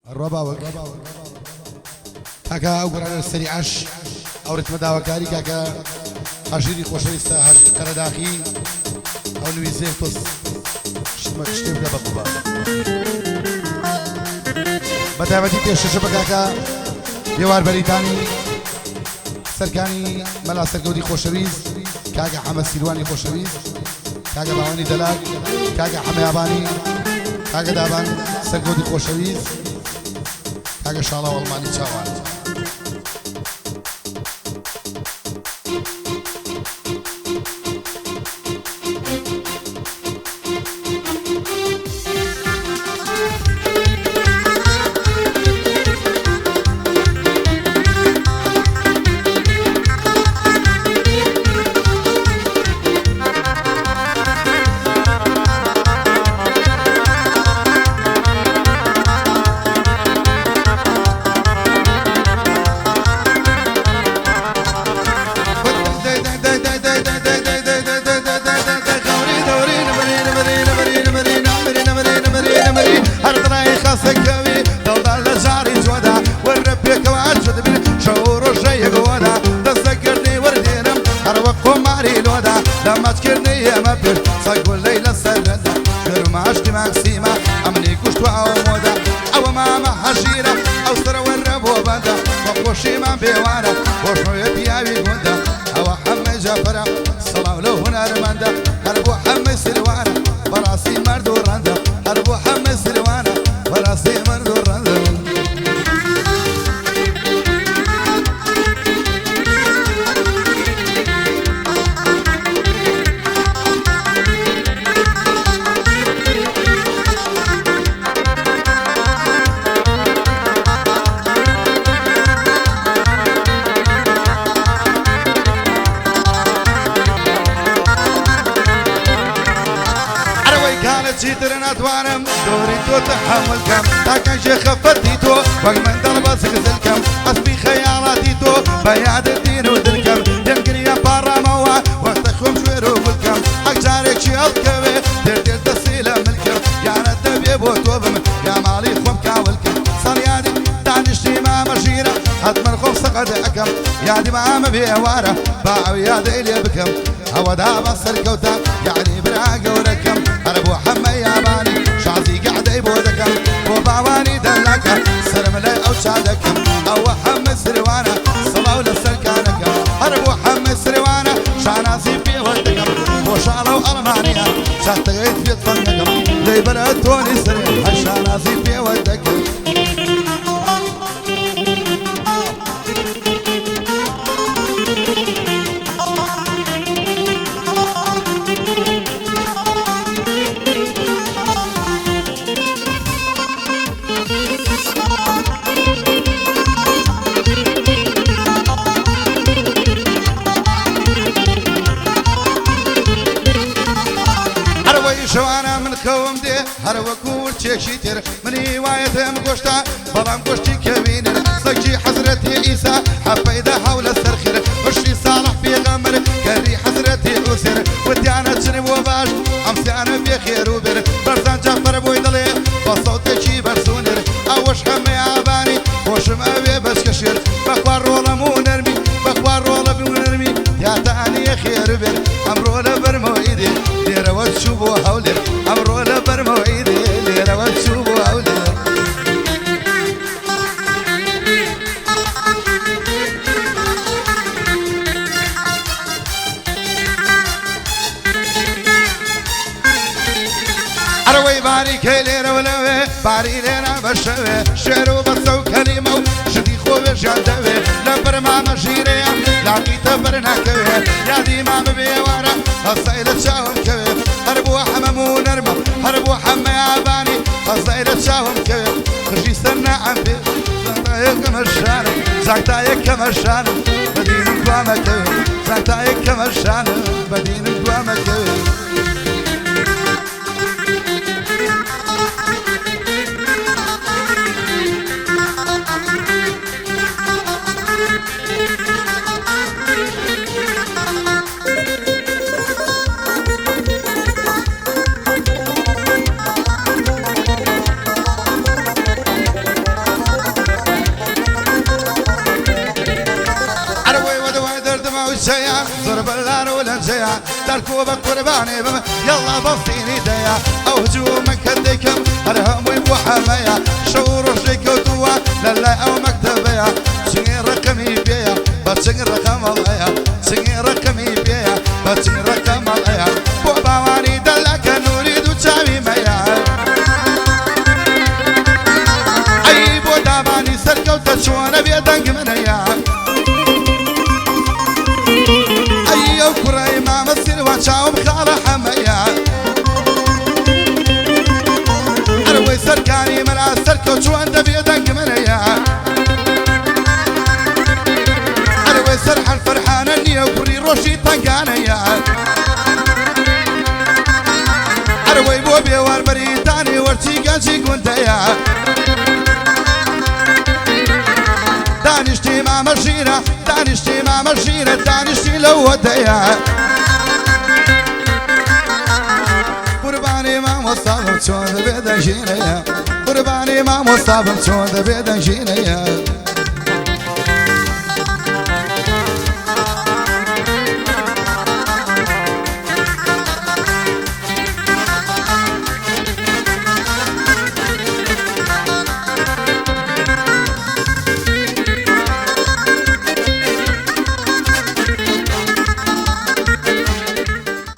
الربا كاكا او قرار السريعش او رتم داوكاري كاكا عشيري خوشويستا هر قرداخي او نويزين فص شتم دبقبا بتاوتي تيشش بكاكا ديوار بريتاني سركاني ملا سركودي خوشويز كاكا حمد سيرواني خوشويز كاكا باواني دلاك كاكا حمد ياباني كاكا دابان سركودي خوشويز كاكا شالا والماني تشاوان لما تكرني يا مبر صايقول ليلة السردة غير ما عشت ماكسيمة عملي كشت وعومودة أو ماما حشيرة أو سر والربو بدا وقوشي ما بيوانا وشو يبيابي قندا أو حمي جافرة صلاة له هنار مندا هربو حمي سلوانا براسي مردو رندا هربو حمي سلوانا براسي مردو رندا جيترنا توانم دوري تو تحمل كم تاكن شيخ فتيتو وقت من ضربة سكز الكم أسبي خيالاتي تو بياد الدين ودلكم ينقري برا موا وقت خوم شويرو بالكم أكجارك شي الكوي دير تسيلة ملكم يا ندبي بوتوبم يا مالي خوم كاولكم صليادي دانشتي ما مشيرة حتما خوم سقد أكم يادي ما مبيوارة باعو يادي إلي بكم هوا دابا سركوتا يعني براقة وركم أربو حمي ياباني شعزي قاعد يبودكم وباواني دلكم سرملي أو شادكم أو حمي سروانا صلاو لسركانكم أربو حمي سروانا شعناسي في ودكم وشالو ألمانيا شاتغيت في طنكم لي برأتوني سرين هالشعناسي في ودكم شوانا من خوم دي هر وكور تشيشيتر مني وايتم قشتا بلام قشتي كبينر سجي حضرتي عيسى حفيدة حول السرخر وشي صالح في غمر كري حضرتي عسر ودي انا تشنب وباش امسي انا في خير وبر برزان جعفر بويدلي بصوتي شي برسونر اوش حمي عباني وش مأوي بس كشير بخوار رولا مو نرمي بخوار رولا مو نرمي يا تاني خير بر امرو لبر مويدي ليرة وتشوفوا هولي أمرو لبر موعيدي ليرة وتشوفوا هولي أروي باري كيليرة ولوي باري ليرة بشوي شعرو بصو كلمة شدي خوي شعدوي لبر ما مشيري لاقي تبرنا كوي يا دي ما بيوارا الصيد تشاهم كوي هربو حممو نرمى هربو حمى ياباني الصيد تشاهم كوي خشي سنة عم بي زاكتايك مشانو زاكتايك مشانو بدين قوامة كوي زاكتايك مشانو بدين قوامة كوي ولنجيا ضرب اللار ولنجيا تركوبة قرباني بما يلا بفطيني ديا أو هجومك هديكم أرهم ويبو حمايا شعور وشيكوتوا للا أو مكتبيا سنين رقمي بيا بسنين رقم الله سنين رقمي بيا بسنين رقم الله بوبا واني دلك نريد تشامي ميا أي بودا باني سركوت شوانا بيدنك منيا أيو كراي ما مسير وشاوم خالة حمايا أروي سركاني من السركوت شوانا بيدنك منيا أروي سرحان فرحان النية وكري روشي تنقانيا أروي بوبي والبريتاني ورشي قانشي كنتيا دانشتي ما مشينا دانشتي ما مشينا دانشتي لو وديا قرباني ما مصاب شون بيدن جينيا قرباني ما مصاب شون بيدن جينيا